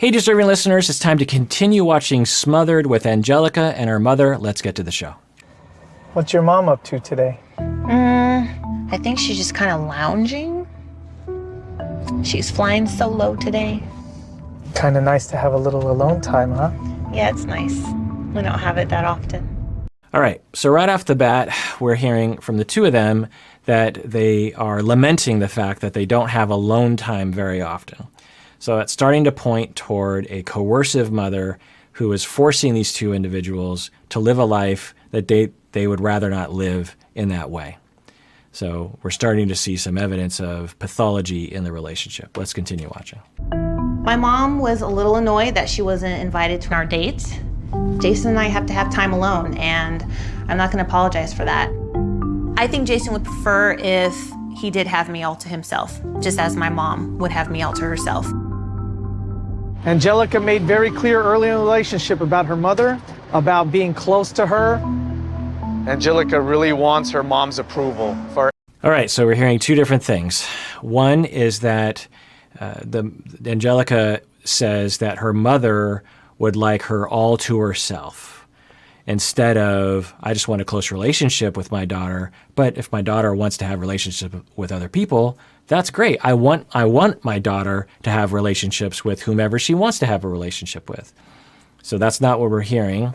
Hey, deserving listeners, it's time to continue watching Smothered with Angelica and her mother. Let's get to the show. What's your mom up to today? I think she's just kind of lounging. She's flying solo today. Kind of nice to have a little alone time, huh? Yeah, it's nice. We don't have it that often. All right, so right off the bat, we're hearing from the two of them that they are lamenting the fact that they don't have alone time very often. So it's starting to point toward a coercive mother who is forcing these two individuals to live a life that they would rather not live in that way. So we're starting to see some evidence of pathology in the relationship. Let's continue watching. My mom was a little annoyed that she wasn't invited to our date. Jason and I have to have time alone, and I'm not going to apologize for that. I think Jason would prefer if he did have me all to himself, just as my mom would have me all to herself. Angelica made very clear early in the relationship about her mother, about being close to her. Angelica really wants her mom's approval. All right, so we're hearing two different things. One is that Angelica says that her mother would like her all to herself instead of, I just want a close relationship with my daughter, but if my daughter wants to have relationships with other people, that's great. I want my daughter to have relationships with whomever she wants to have a relationship with. So that's not what we're hearing.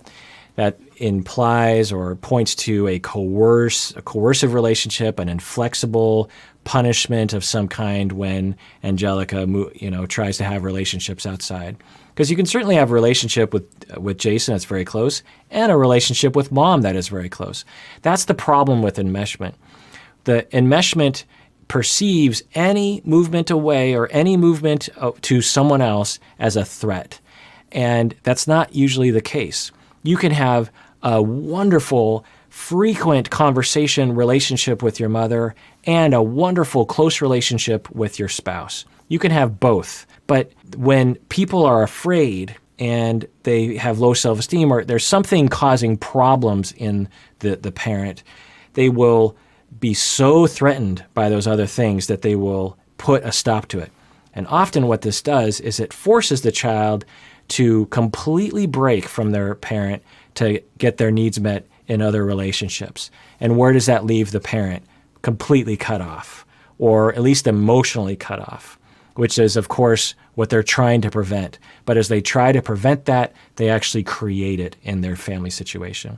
That implies or points to a coercive relationship, an inflexible punishment of some kind when Angelica, tries to have relationships outside. Because you can certainly have a relationship with Jason that's very close, and a relationship with mom that is very close. That's the problem with enmeshment. The enmeshment perceives any movement away or any movement to someone else as a threat. And that's not usually the case. You can have a wonderful, frequent conversation relationship with your mother and a wonderful, close relationship with your spouse. You can have both. But when people are afraid and they have low self-esteem or there's something causing problems in the parent, they will be so threatened by those other things that they will put a stop to it. And often what this does is it forces the child to completely break from their parent to get their needs met in other relationships. And where does that leave the parent? Completely cut off, or at least emotionally cut off, which is, of course, what they're trying to prevent. But as they try to prevent that, they actually create it in their family situation.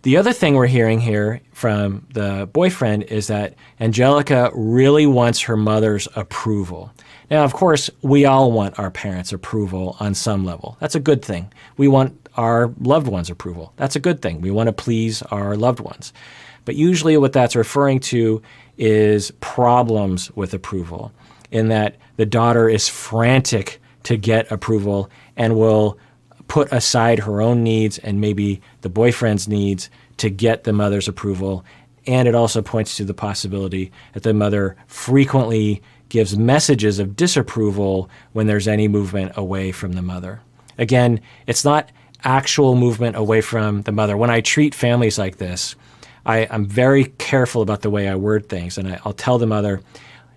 The other thing we're hearing here from the boyfriend is that Angelica really wants her mother's approval. Now, of course, we all want our parents' approval on some level. That's a good thing. We want our loved ones' approval. That's a good thing. We want to please our loved ones. But usually what that's referring to is problems with approval, in that the daughter is frantic to get approval and will put aside her own needs and maybe the boyfriend's needs to get the mother's approval. And it also points to the possibility that the mother frequently gives messages of disapproval when there's any movement away from the mother. Again, it's not actual movement away from the mother. When I treat families like this, I'm very careful about the way I word things, and I'll tell the mother,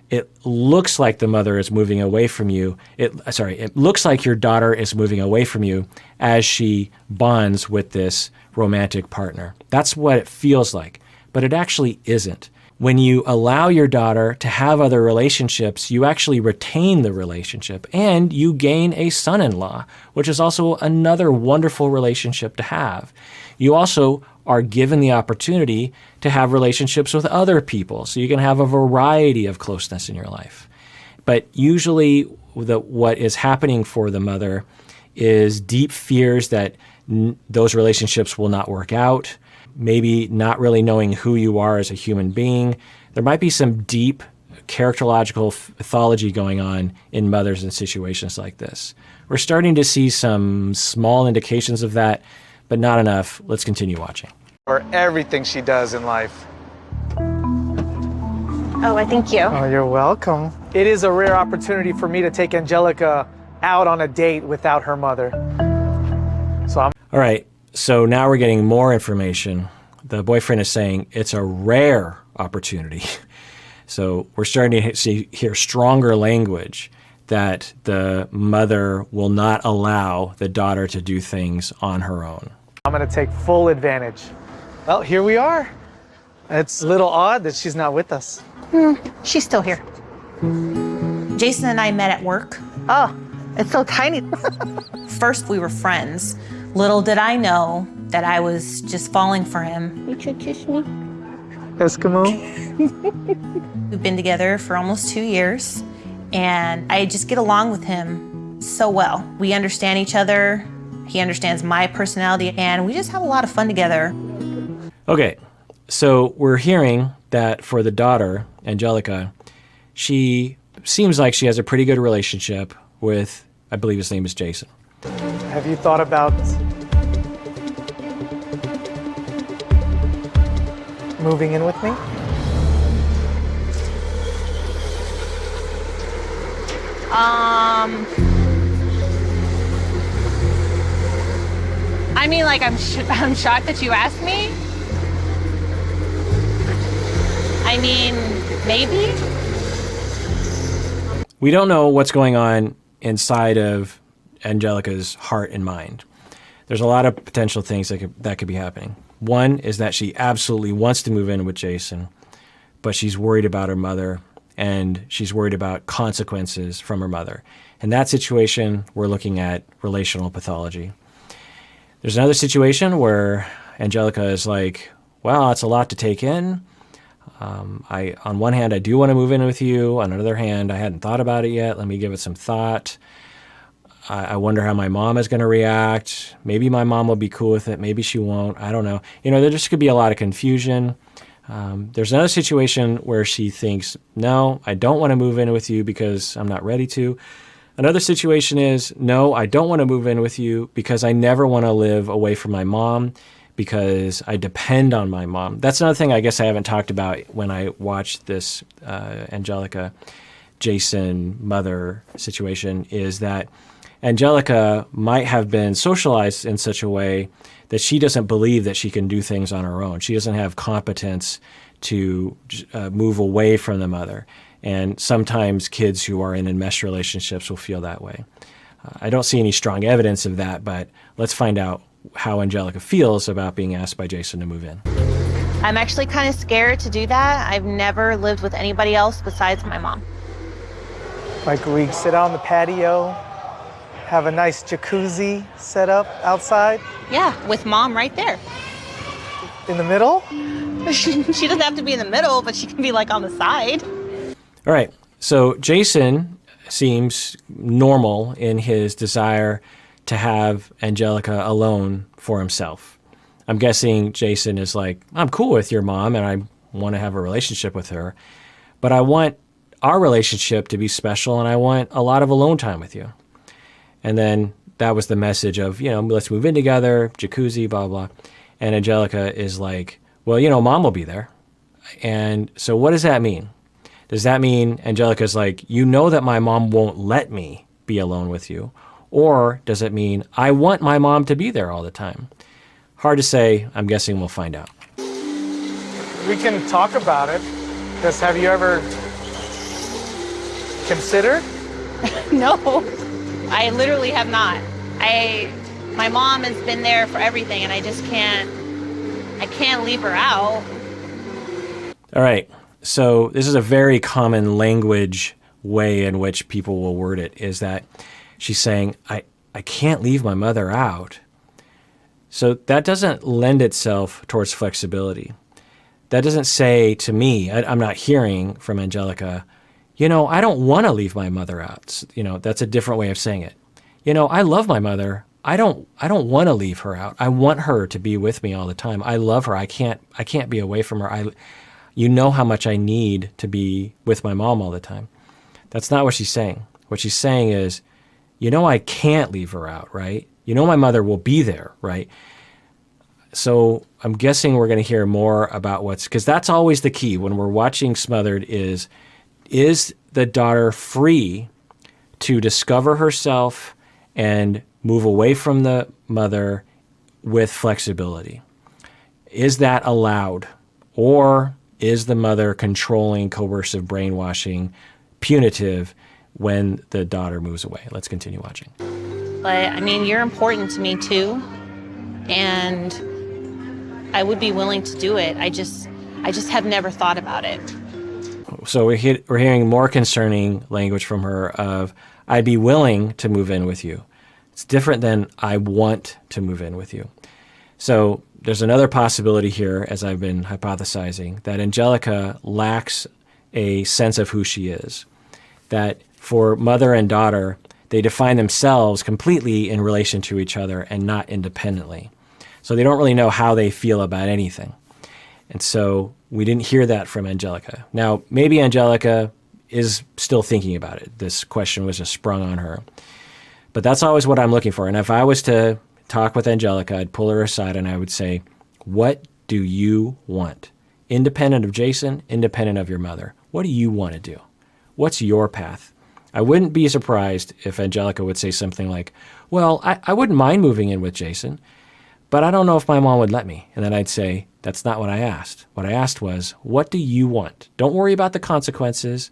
it looks like the mother is moving away from you. It looks like your daughter is moving away from you as she bonds with this romantic partner. That's what it feels like, but it actually isn't. When you allow your daughter to have other relationships, you actually retain the relationship and you gain a son-in-law, which is also another wonderful relationship to have. You also are given the opportunity to have relationships with other people, so you can have a variety of closeness in your life. But usually what is happening for the mother is deep fears that those relationships will not work out, maybe not really knowing who you are as a human being. There might be some deep characterological pathology going on in mothers in situations like this. We're starting to see some small indications of that, but not enough. Let's continue watching. For everything she does in life. Oh, I thank you. Oh, you're welcome. It is a rare opportunity for me to take Angelica out on a date without her mother. All right, so now we're getting more information. The boyfriend is saying it's a rare opportunity. So we're starting to hear stronger language that the mother will not allow the daughter to do things on her own. I'm gonna take full advantage. Well, here we are. It's a little odd that she's not with us. She's still here. Jason and I met at work. Oh, it's so tiny. First, we were friends. Little did I know that I was just falling for him. You should kiss me. Eskimo. We've been together for almost 2 years, and I just get along with him so well. We understand each other. He understands my personality, and we just have a lot of fun together. Okay, so we're hearing that for the daughter, Angelica, she seems like she has a pretty good relationship with, I believe his name is Jason. Have you thought about moving in with me? I mean, like, I'm shocked that you asked me. I mean, maybe? We don't know what's going on inside of Angelica's heart and mind. There's a lot of potential things that could be happening. One is that she absolutely wants to move in with Jason, but she's worried about her mother, and she's worried about consequences from her mother. In that situation, we're looking at relational pathology. There's another situation where Angelica is like, well, it's a lot to take in. On one hand, I do want to move in with you. On another hand, I hadn't thought about it yet. Let me give it some thought. I wonder how my mom is going to react. Maybe my mom will be cool with it. Maybe she won't. I don't know. There just could be a lot of confusion. There's another situation where she thinks, no, I don't want to move in with you because I'm not ready to. Another situation is, no, I don't want to move in with you because I never want to live away from my mom because I depend on my mom. That's another thing I guess I haven't talked about when I watched this Angelica, Jason, mother situation, is that Angelica might have been socialized in such a way that she doesn't believe that she can do things on her own. She doesn't have competence to move away from the mother. And sometimes kids who are in enmeshed relationships will feel that way. I don't see any strong evidence of that, but let's find out how Angelica feels about being asked by Jason to move in. I'm actually kind of scared to do that. I've never lived with anybody else besides my mom. Like we sit out on the patio, have a nice jacuzzi set up outside. Yeah, with mom right there. In the middle? She doesn't have to be in the middle, but she can be like on the side. All right, so Jason seems normal in his desire to have Angelica alone for himself. I'm guessing Jason is like, I'm cool with your mom and I want to have a relationship with her, but I want our relationship to be special and I want a lot of alone time with you. And then that was the message of, let's move in together, jacuzzi, blah, blah. And Angelica is like, well, mom will be there. And so what does that mean? Does that mean Angelica's like, that my mom won't let me be alone with you? Or does it mean I want my mom to be there all the time? Hard to say. I'm guessing we'll find out. We can talk about it. Just have you ever considered? No, I literally have not. My mom has been there for everything and I can't leave her out. All right. So this is a very common language way in which people will word it, is that she's saying, I can't leave my mother out. So that doesn't lend itself towards flexibility. That doesn't say to me, I'm not hearing from Angelica, I don't want to leave my mother out. That's a different way of saying it. I love my mother. I don't want to leave her out. I want her to be with me all the time. I love her. I can't be away from her. How much I need to be with my mom all the time. That's not what she's saying. What she's saying is, I can't leave her out, right? My mother will be there, right? So I'm guessing we're going to hear more about because that's always the key when we're watching Smothered is the daughter free to discover herself and move away from the mother with flexibility? Is that allowed? Or is the mother controlling, coercive, brainwashing, punitive, when the daughter moves away. Let's continue watching. But I mean, you're important to me too, and I would be willing to do it. I just have never thought about it. So we're hearing more concerning language from her of, I'd be willing to move in with you. It's different than I want to move in with you. So there's another possibility here, as I've been hypothesizing, that Angelica lacks a sense of who she is. That for mother and daughter, they define themselves completely in relation to each other and not independently. So they don't really know how they feel about anything. And so we didn't hear that from Angelica. Now, maybe Angelica is still thinking about it. This question was just sprung on her. But that's always what I'm looking for. And if I was to talk with Angelica, I'd pull her aside and I would say, what do you want? Independent of Jason, independent of your mother. What do you want to do? What's your path? I wouldn't be surprised if Angelica would say something like, well, I wouldn't mind moving in with Jason, but I don't know if my mom would let me. And then I'd say, that's not what I asked. What I asked was, what do you want? Don't worry about the consequences.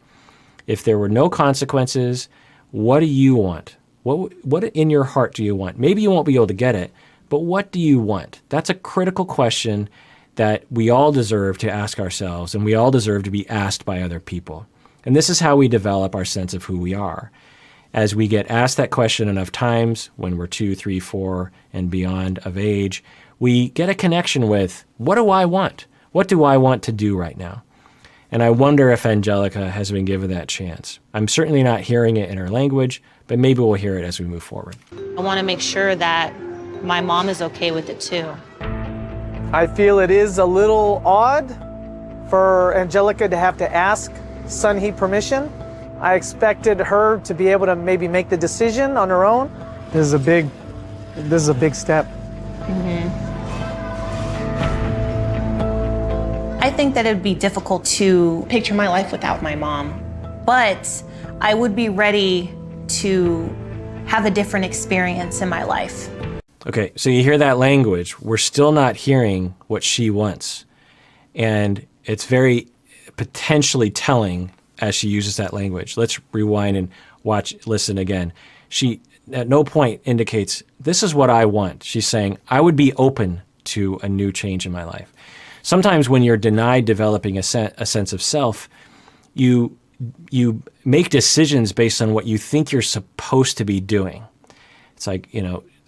If there were no consequences, what do you want? What in your heart do you want? Maybe you won't be able to get it, but what do you want? That's a critical question that we all deserve to ask ourselves, and we all deserve to be asked by other people. And this is how we develop our sense of who we are. As we get asked that question enough times, when we're 2, 3, 4, and beyond of age, we get a connection with, what do I want? What do I want to do right now? And I wonder if Angelica has been given that chance. I'm certainly not hearing it in her language, but maybe we'll hear it as we move forward. I want to make sure that my mom is okay with it too. I feel it is a little odd for Angelica to have to ask Sunhe permission. I expected her to be able to maybe make the decision on her own. This is a big step. I think that it would be difficult to picture my life without my mom, but I would be ready to have a different experience in my life. Okay, so you hear that language. We're still not hearing what she wants. And it's very potentially telling as she uses that language. Let's rewind and listen again. She at no point indicates, this is what I want. She's saying, I would be open to a new change in my life. Sometimes when you're denied developing a sense of self, you make decisions based on what you think you're supposed to be doing. It's like,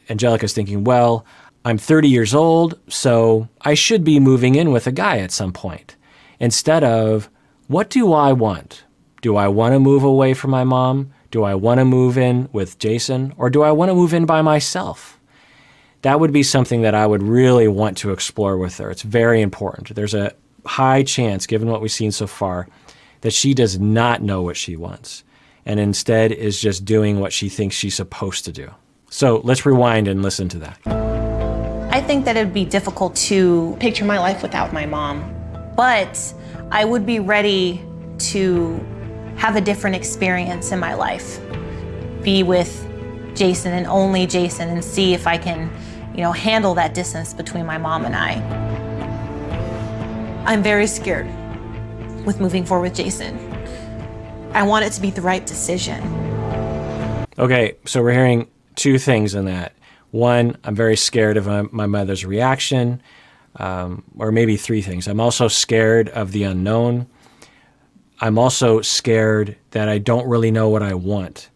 Angelica's thinking, well, I'm 30 years old, so I should be moving in with a guy at some point. Instead of, what do I want? Do I want to move away from my mom? Do I want to move in with Jason? Or do I want to move in by myself? That would be something that I would really want to explore with her. It's very important. There's a high chance, given what we've seen so far, that she does not know what she wants and instead is just doing what she thinks she's supposed to do. So let's rewind and listen to that. I think that it would be difficult to picture my life without my mom, but I would be ready to have a different experience in my life. Be with Jason and only Jason and see if I can, handle that distance between my mom and I. I'm very scared with moving forward with Jason. I want it to be the right decision. Okay, so we're hearing two things in that. One, I'm very scared of my mother's reaction, or maybe three things. I'm also scared of the unknown. I'm also scared that I don't really know what I want.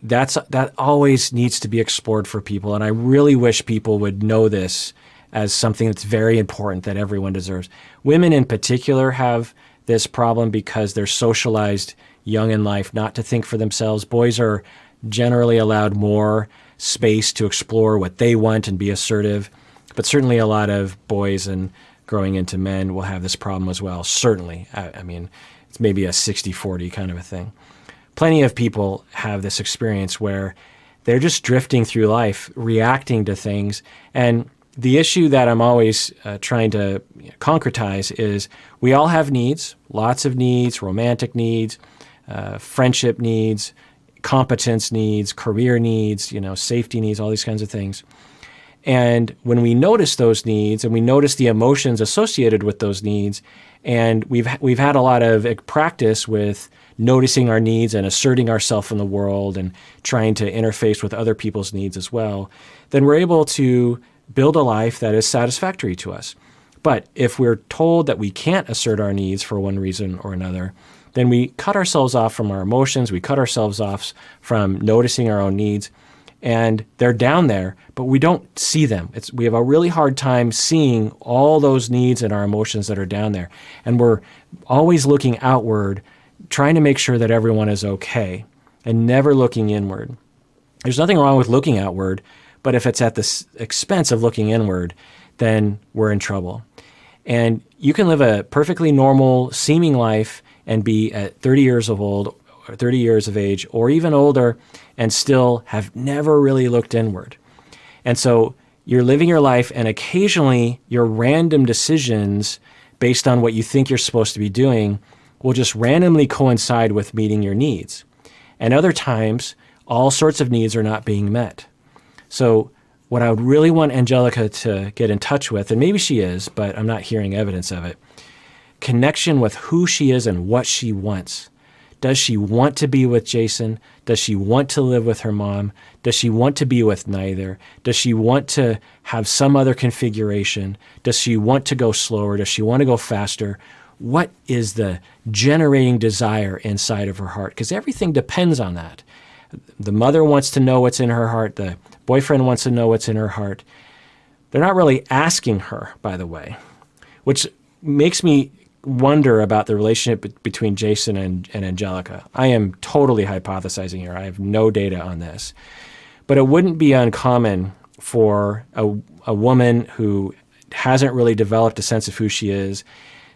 That always needs to be explored for people, and I really wish people would know this as something that's very important that everyone deserves. Women in particular have this problem because they're socialized young in life not to think for themselves. Boys are generally allowed more space to explore what they want and be assertive, but certainly a lot of boys and growing into men will have this problem as well, certainly. I mean, it's maybe a 60-40 kind of a thing. Plenty of people have this experience where they're just drifting through life, reacting to things. And the issue that I'm always trying to concretize is we all have needs, lots of needs, romantic needs, friendship needs, competence needs, career needs, safety needs, all these kinds of things. And when we notice those needs and we notice the emotions associated with those needs, and we've had a lot of practice with noticing our needs and asserting ourselves in the world and trying to interface with other people's needs as well, then we're able to build a life that is satisfactory to us. But if we're told that we can't assert our needs for one reason or another, then we cut ourselves off from our emotions, we cut ourselves off from noticing our own needs, and they're down there, but we don't see them. We have a really hard time seeing all those needs and our emotions that are down there. And we're always looking outward, trying to make sure that everyone is okay, and never looking inward. There's nothing wrong with looking outward, but if it's at the expense of looking inward, then we're in trouble. And you can live a perfectly normal seeming life and be at 30 years of old, or 30 years of age, or even older, and still have never really looked inward. And so you're living your life, and occasionally your random decisions based on what you think you're supposed to be doing will just randomly coincide with meeting your needs. And other times, all sorts of needs are not being met. So what I would really want Angelica to get in touch with, and maybe she is, but I'm not hearing evidence of it, connection with who she is and what she wants. Does she want to be with Jason? Does she want to live with her mom? Does she want to be with neither? Does she want to have some other configuration? Does she want to go slower? Does she want to go faster? What is the generating desire inside of her heart? Because everything depends on that. The mother wants to know what's in her heart. The boyfriend wants to know what's in her heart. They're not really asking her, by the way, which makes me wonder about the relationship between Jason and Angelica. I am totally hypothesizing here. I have no data on this. But it wouldn't be uncommon for a woman who hasn't really developed a sense of who she is,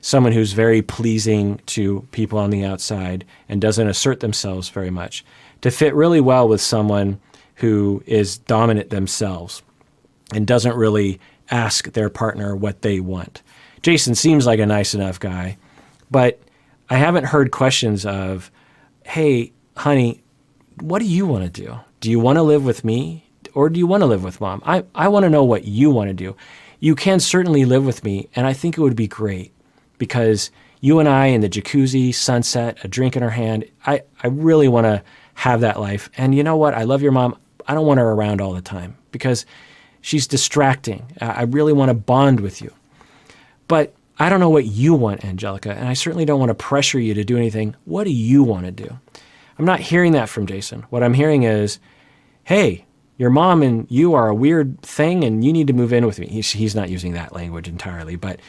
someone who's very pleasing to people on the outside and doesn't assert themselves very much, to fit really well with someone who is dominant themselves and doesn't really ask their partner what they want. Jason seems like a nice enough guy, but I haven't heard questions of, hey, honey, what do you want to do? Do you want to live with me or do you want to live with mom? I want to know what you want to do. You can certainly live with me, and I think it would be great because you and I in the jacuzzi, sunset, a drink in our hand, I really want to have that life. And you know what? I love your mom. I don't want her around all the time because she's distracting. I really want to bond with you. But I don't know what you want, Angelica, and I certainly don't want to pressure you to do anything. What do you want to do? I'm not hearing that from Jason. What I'm hearing is, hey, your mom and you are a weird thing and you need to move in with me. He's not using that language entirely, but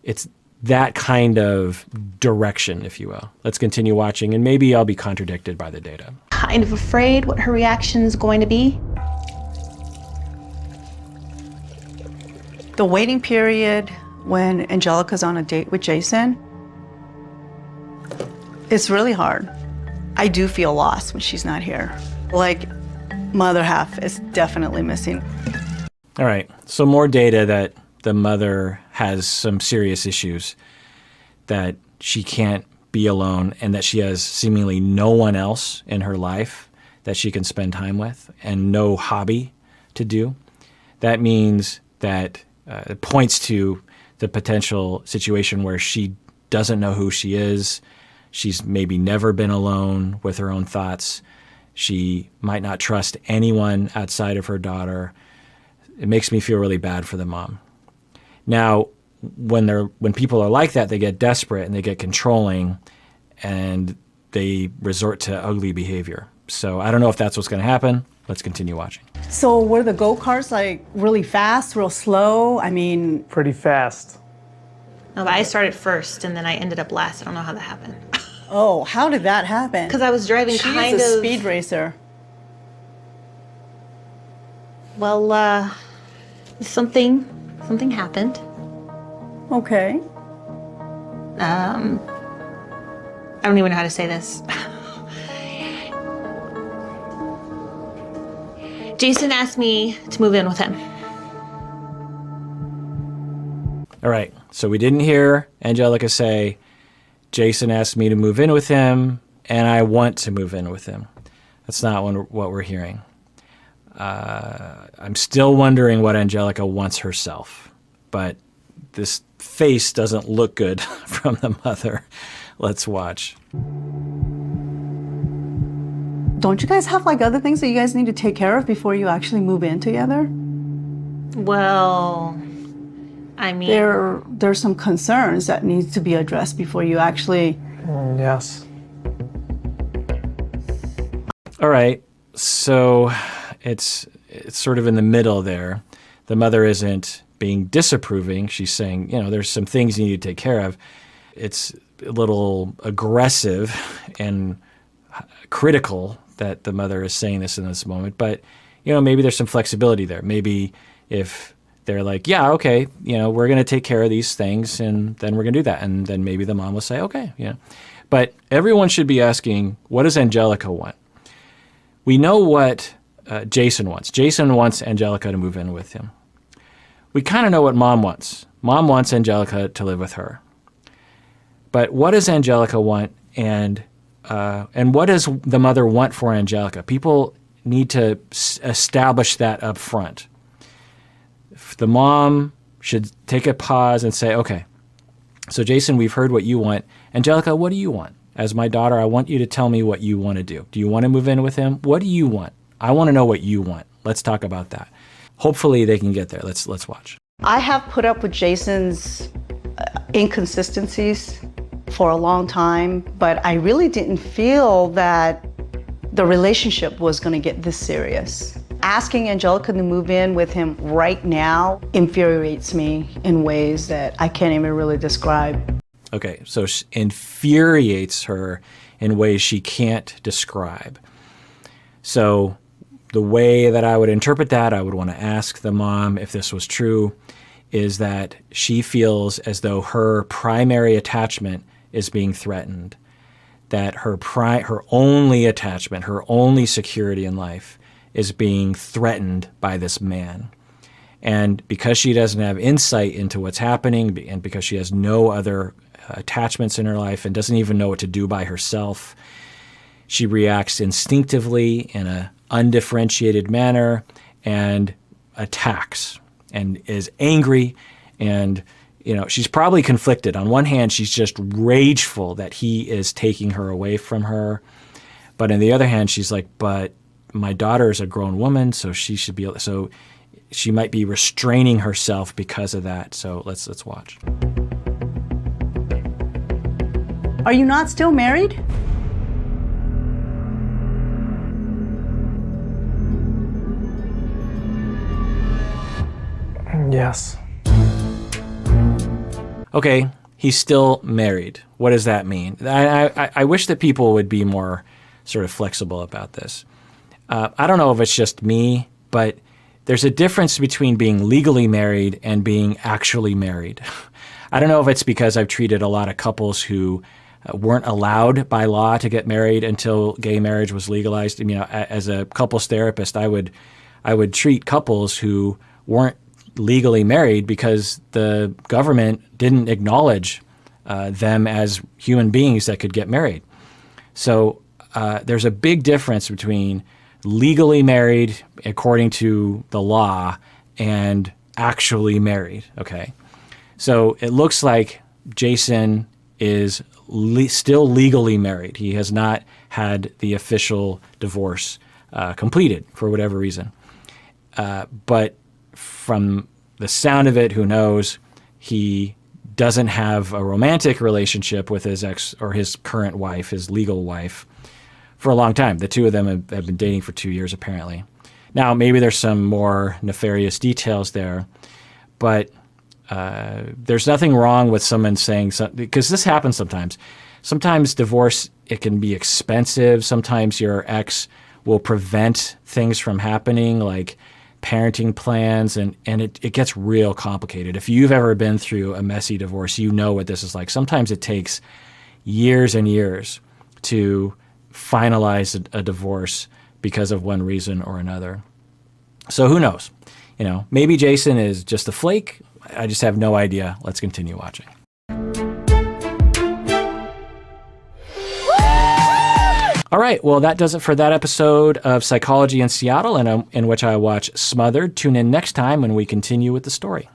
it's that kind of direction, if you will. Let's continue watching, and maybe I'll be contradicted by the data. Kind of afraid what her reaction is going to be. The waiting period when Angelica's on a date with Jason, it's really hard. I do feel lost when she's not here. Like, mother half is definitely missing. All right, so more data that the mother has some serious issues, that she can't be alone, and that she has seemingly no one else in her life that she can spend time with and no hobby to do. That means that it points to the potential situation where she doesn't know who she is. She's maybe never been alone with her own thoughts. She might not trust anyone outside of her daughter. It makes me feel really bad for the mom. Now, when people are like that, they get desperate and they get controlling and they resort to ugly behavior. So I don't know if that's what's going to happen. Let's continue watching. So were the go-karts like really fast, real slow? I mean, Pretty fast. No, but I started first and then I ended up last. I don't know how that happened. oh, how did that happen? Because I was driving She's kind a of... speed racer. Well, something happened. Okay. I don't even know how to say this. Jason asked me to move in with him. All right, so we didn't hear Angelica say, Jason asked me to move in with him, and I want to move in with him. That's not what we're hearing. I'm still wondering what Angelica wants herself, but this face doesn't look good from the mother. Let's watch. Don't you guys have like other things that you guys need to take care of before you actually move in together? Well, I mean, There's some concerns that need to be addressed before you actually. Yes. All right, so it's sort of in the middle there. The mother isn't being disapproving. She's saying, there's some things you need to take care of. It's a little aggressive and critical that the mother is saying this in this moment, but maybe there's some flexibility there. Maybe if they're like, yeah, okay, we're going to take care of these things and then we're going to do that. And then maybe the mom will say, okay, But everyone should be asking, what does Angelica want? We know what Jason wants. Jason wants Angelica to move in with him. We kind of know what mom wants. Mom wants Angelica to live with her. But what does Angelica want, and what does the mother want for Angelica? People need to establish that up front. The mom should take a pause and say, okay, so Jason, we've heard what you want. Angelica, what do you want? As my daughter, I want you to tell me what you want to do. Do you want to move in with him? What do you want? I want to know what you want. Let's talk about that. Hopefully they can get there. Let's watch. I have put up with Jason's inconsistencies for a long time, but I really didn't feel that the relationship was going to get this serious. Asking Angelica to move in with him right now infuriates me in ways that I can't even really describe. Okay, so infuriates her in ways she can't describe. So the way that I would interpret that, I would want to ask the mom if this was true, is that she feels as though her primary attachment is being threatened, that her only attachment, her only security in life is being threatened by this man. And because she doesn't have insight into what's happening, and because she has no other attachments in her life and doesn't even know what to do by herself, she reacts instinctively in an undifferentiated manner and attacks and is angry. And she's probably conflicted. On one hand, she's just rageful that he is taking her away from her. But on the other hand, she's like, but my daughter is a grown woman, so she should be able, so she might be restraining herself because of that. So let's watch. Are you not still married? Yes. Okay, he's still married. What does that mean? I wish that people would be more sort of flexible about this. I don't know if it's just me, but there's a difference between being legally married and being actually married. I don't know if it's because I've treated a lot of couples who weren't allowed by law to get married until gay marriage was legalized. As a couples therapist, I would treat couples who weren't legally married because the government didn't acknowledge them as human beings that could get married. So there's a big difference between legally married according to the law and actually married, okay? So it looks like Jason is still legally married. He has not had the official divorce completed for whatever reason. But from the sound of it, who knows, he doesn't have a romantic relationship with his ex or his current wife, his legal wife, for a long time. The two of them have been dating for 2 years, apparently. Now, maybe there's some more nefarious details there, but there's nothing wrong with someone saying something, because this happens sometimes. Sometimes divorce, it can be expensive. Sometimes your ex will prevent things from happening, like parenting plans, and it gets real complicated. If you've ever been through a messy divorce, you know what this is like. Sometimes it takes years and years to finalize a divorce because of one reason or another. So who knows? Maybe Jason is just a flake. I just have no idea. Let's continue watching. All right, well, that does it for that episode of Psychology in Seattle, in which I watch Smothered. Tune in next time when we continue with the story.